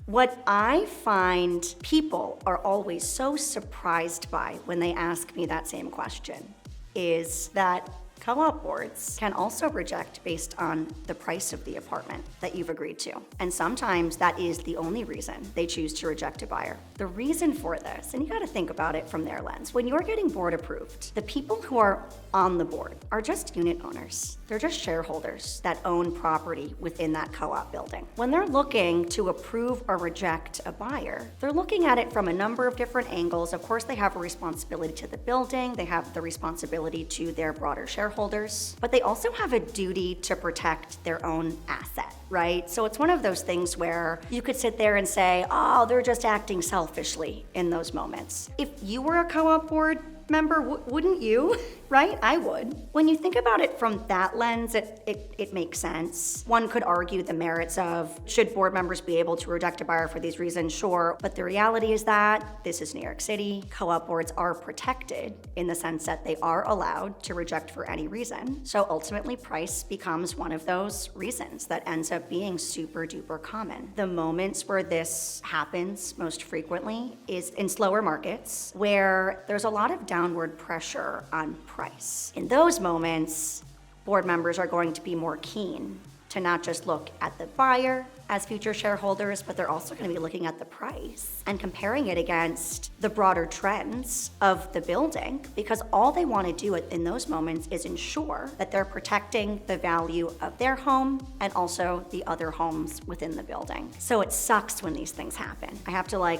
What I find people are always so surprised by when they ask me that same question is that co-op boards can also reject based on the price of the apartment that you've agreed to. And sometimes that is the only reason they choose to reject a buyer. The reason for this, and you gotta think about it from their lens, when you're getting board approved, the people who are on the board are just unit owners. They're just shareholders that own property within that co-op building. When they're looking to approve or reject a buyer, they're looking at it from a number of different angles. Of course, they have a responsibility to the building, they have the responsibility to their broader shareholders, but they also have a duty to protect their own asset, right? So it's one of those things where you could sit there and say, oh, they're just acting selfishly in those moments. If you were a co-op board member, wouldn't you? Right? I would. When you think about it from that lens, it makes sense. One could argue the merits of, should board members be able to reject a buyer for these reasons? Sure. But the reality is that this is New York City. Co-op boards are protected in the sense that they are allowed to reject for any reason. So ultimately, price becomes one of those reasons that ends up being super duper common. The moments where this happens most frequently is in slower markets where there's a lot of downward pressure on price. In those moments, board members are going to be more keen to not just look at the buyer as future shareholders, but they're also going to be looking at the price and comparing it against the broader trends of the building, because all they want to do in those moments is ensure that they're protecting the value of their home and also the other homes within the building. So it sucks when these things happen. I have to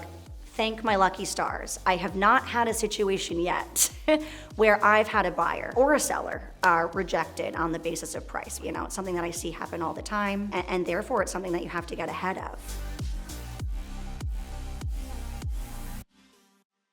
thank my lucky stars. I have not had a situation yet where I've had a buyer or a seller rejected on the basis of price. It's something that I see happen all the time, and therefore it's something that you have to get ahead of.